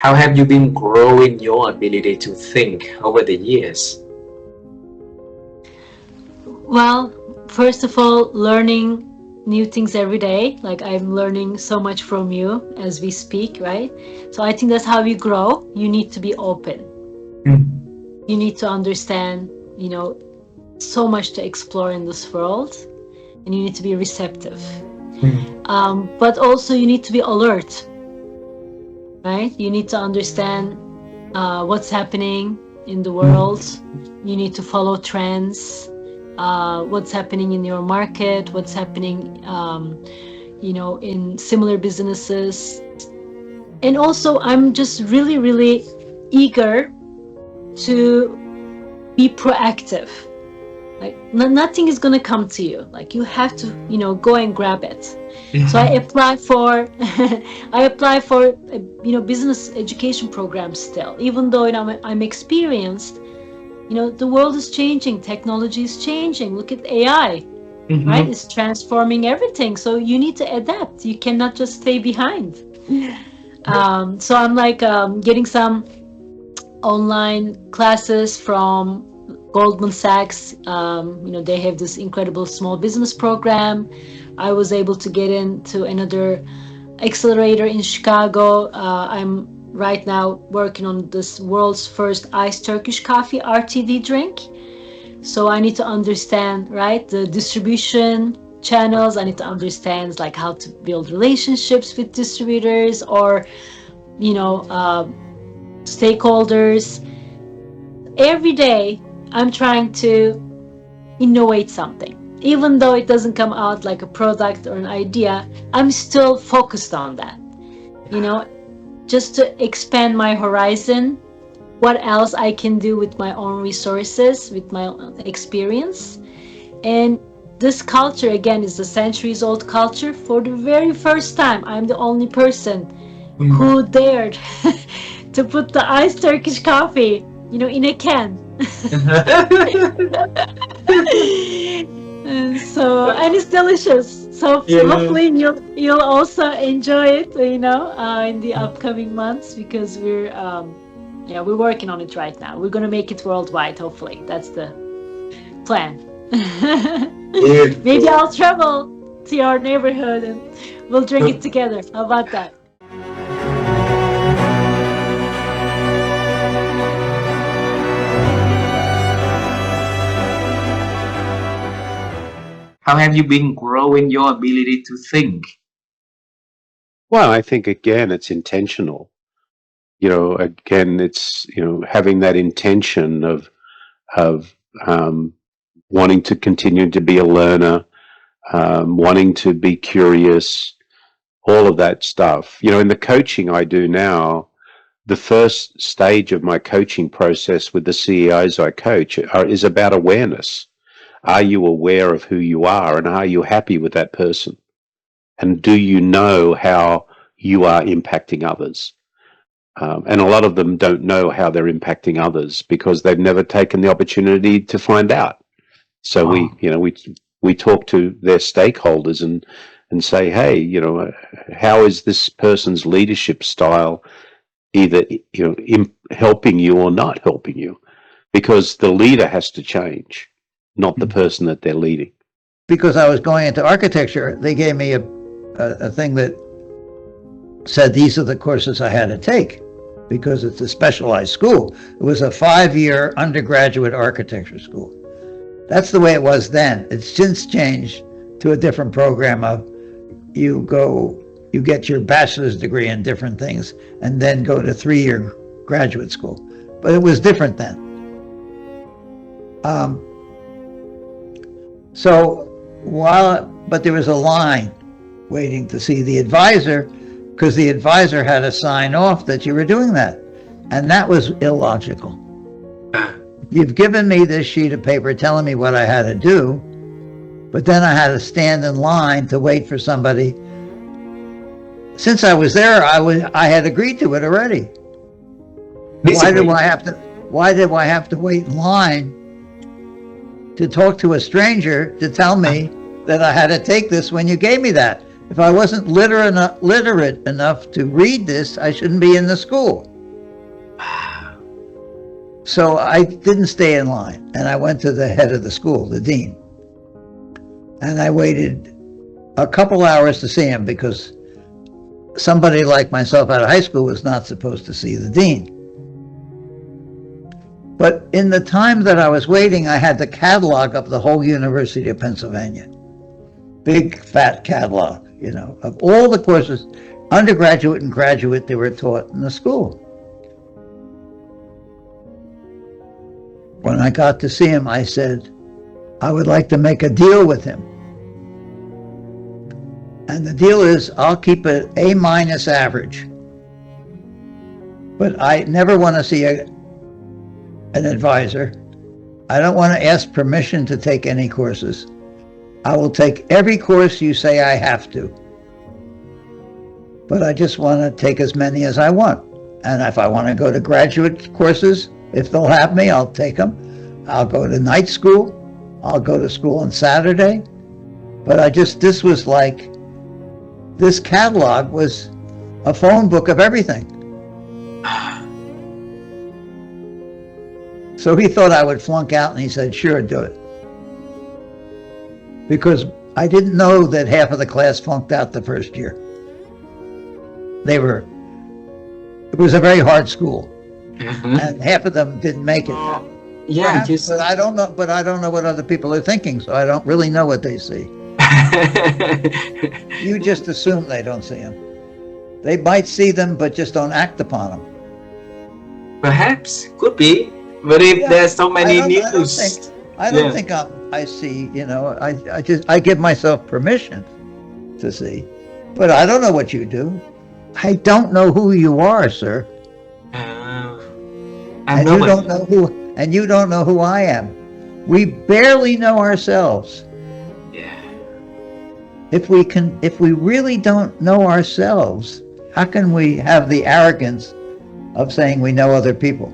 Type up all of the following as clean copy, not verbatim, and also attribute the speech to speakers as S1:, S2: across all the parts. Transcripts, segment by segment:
S1: How have you been growing your ability to think over the years?
S2: Well, first of all, learning new things every day. Like I'm learning so much from you as we speak, right? So I think that's how you grow. You need to be open. You need to understand, so much to explore in this world, and you need to be receptive. But also you need to be alert, right? You need to understand what's happening in the world. You need to follow trends, what's happening in your market, what's happening, in similar businesses. And also, I'm just really, really eager to be proactive. Like nothing is going to come to you. Like you have to, go and grab it. So I apply for business education programs still, even though I'm experienced. The world is changing, technology is changing. Look at AI, right? It's transforming everything. So you need to adapt. You cannot just stay behind. So I'm like getting some online classes from Goldman Sachs. They have this incredible small business program. I was able to get into another accelerator in Chicago. I'm right now working on this world's first iced Turkish coffee RTD drink. So I need to understand, right, the distribution channels. I need to understand like how to build relationships with distributors or, stakeholders. Every day I'm trying to innovate something. Even though it doesn't come out like a product or an idea, I'm still focused on that, just to expand my horizon, what else I can do with my own resources, with my own experience. And this culture, again, is a centuries old culture. For the very first time, I'm the only person who dared to put the iced Turkish coffee, in a can. And it's delicious. So hopefully you'll also enjoy it, in the upcoming months, because we're working on it right now. We're gonna make it worldwide. Hopefully, that's the plan. Maybe I'll travel to your neighborhood and we'll drink it together. How about that?
S1: How have you been growing your ability to think?
S3: Well, I think again, it's intentional. Again, it's having that intention of wanting to continue to be a learner, wanting to be curious, all of that stuff. In the coaching I do now, the first stage of my coaching process with the CEOs I coach is about awareness. Are you aware of who you are, and are you happy with that person? And do you know how you are impacting others? And a lot of them don't know how they're impacting others because they've never taken the opportunity to find out. So we talk to their stakeholders and say, hey, how is this person's leadership style either helping you or not helping you? Because the leader has to change, not the person that they're leading.
S4: Because I was going into architecture, they gave me a thing that said these are the courses I had to take because it's a specialized school. It was a 5-year undergraduate architecture school. That's the way it was then. It's since changed to a different program of you get your bachelor's degree in different things and then go to 3-year graduate school. But it was different then. But there was a line waiting to see the advisor, because the advisor had to sign off that you were doing that. And that was illogical. You've given me this sheet of paper telling me what I had to do, but then I had to stand in line to wait for somebody. Since I was there, I had agreed to it already. Why do I have to wait in line to talk to a stranger to tell me that I had to take this when you gave me that. If I wasn't literate enough to read this, I shouldn't be in the school. So I didn't stay in line, and I went to the head of the school, the dean. And I waited a couple hours to see him because somebody like myself out of high school was not supposed to see the dean. But in the time that I was waiting, I had the catalog of the whole University of Pennsylvania. Big, fat catalog, you know, of all the courses, undergraduate and graduate, they were taught in the school. When I got to see him, I said, I would like to make a deal with him. And the deal is I'll keep an A- average. But I never want to see an advisor. I don't want to ask permission to take any courses. I will take every course you say I have to. But I just want to take as many as I want. And if I want to go to graduate courses, if they'll have me, I'll take them. I'll go to night school. I'll go to school on Saturday. But this was like, this catalog was a phone book of everything. So he thought I would flunk out, and he said, sure, do it. Because I didn't know that half of the class flunked out the first year. It was a very hard school. And half of them didn't make it.
S1: Yeah,
S4: but I don't know what other people are thinking, so I don't really know what they see. You just assume they don't see them. They might see them, but just don't act upon them.
S1: Perhaps, could be. But if there's so many news,
S4: I don't think I see. You know, I give myself permission to see, but I don't know what you do. I don't know who you are, sir. And you don't know who I am. We barely know ourselves. If we really don't know ourselves, how can we have the arrogance of saying we know other people?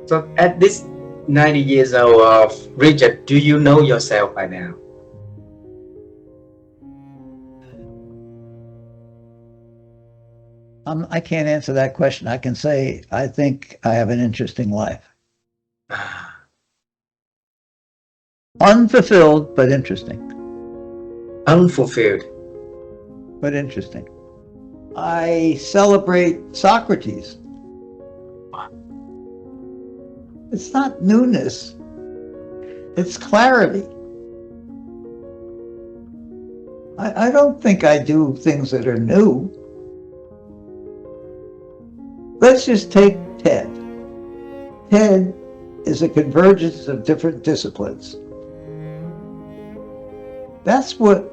S1: So at this 90 years old, Richard, do you know yourself by now?
S4: I can't answer that question. I can say I think I have an interesting life. Unfulfilled, but interesting.
S1: Unfulfilled.
S4: But interesting. I celebrate Socrates. It's not newness. It's clarity. I don't think I do things that are new. Let's just take TED. TED is a convergence of different disciplines. That's what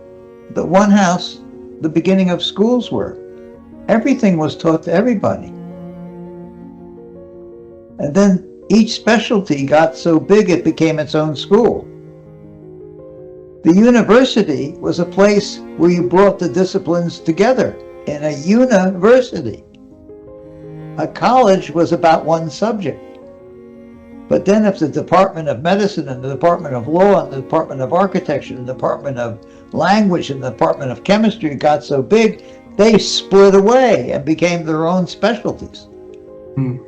S4: the one house, the beginning of schools were. Everything was taught to everybody. And then each specialty got so big it became its own school. The university was a place where you brought the disciplines together in a university. A college was about one subject. But then if the Department of Medicine and the Department of Law and the Department of Architecture and the Department of Language and the Department of Chemistry got so big, they split away and became their own specialties.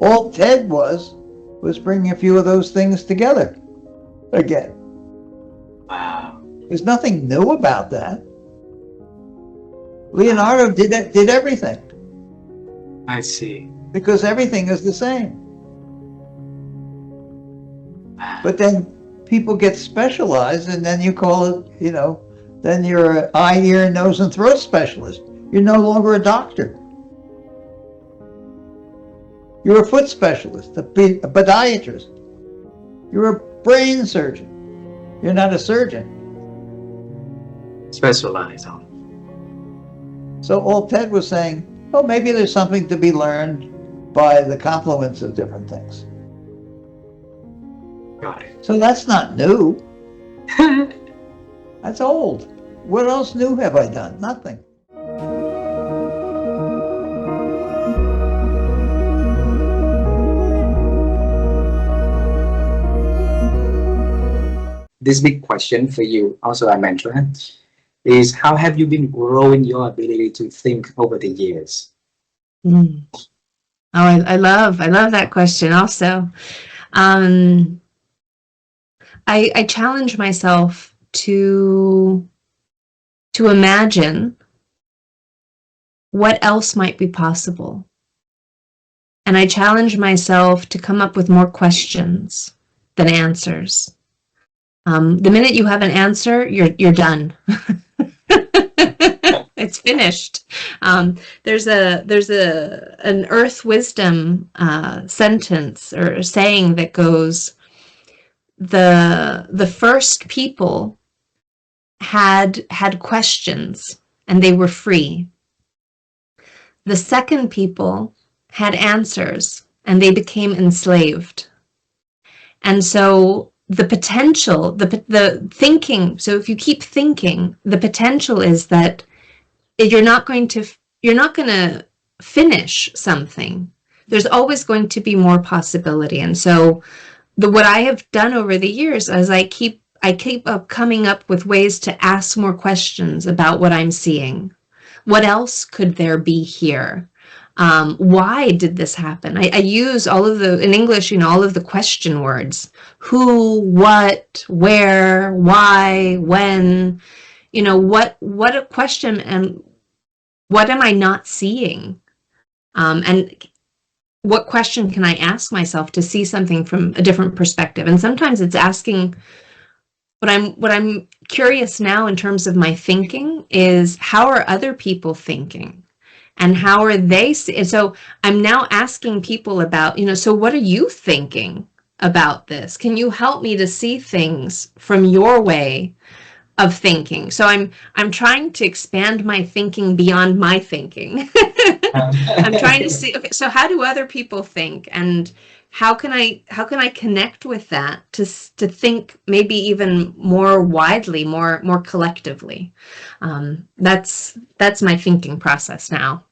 S4: All TED was bringing a few of those things together again.
S1: Wow.
S4: There's nothing new about that. Leonardo did everything.
S1: I see.
S4: Because everything is the same. But then people get specialized, and then you call it, you know, then you're an eye, ear, nose, and throat specialist. You're no longer a doctor. You're a foot specialist, a podiatrist. You're a brain surgeon. You're not a surgeon.
S1: Specialized on.
S4: So all Ted was saying, oh, maybe there's something to be learned by the confluence of different things.
S1: Got it.
S4: So that's not new. That's old. What else new have I done? Nothing.
S1: this big question for you, also Almendra, is how have you been growing your ability to think over the years?
S5: Mm. Oh, I love that question also. I challenge myself to imagine what else might be possible. And I challenge myself to come up with more questions than answers. The minute you have an answer, you're done. It's finished. There's an earth wisdom sentence or saying that goes, the first people had questions and they were free. The second people had answers and they became enslaved. And so the potential, the thinking, so if you keep thinking, the potential is that you're not going to finish something. There's always going to be more possibility. And so what I have done over the years is I keep coming up with ways to ask more questions about what I'm seeing. What else could there be here? Why did this happen? I use all of in English, all of the question words: who, what, where, why, when, what a question, and what am I not seeing? And what question can I ask myself to see something from a different perspective? And sometimes it's asking, what I'm curious now in terms of my thinking is, how are other people thinking? And how are they? So I'm now asking people about, so what are you thinking about this? Can you help me to see things from your way of thinking? So I'm trying to expand my thinking beyond my thinking. I'm trying to see, okay, so how do other people think, and how can I connect with that to think maybe even more widely, more collectively? That's my thinking process now.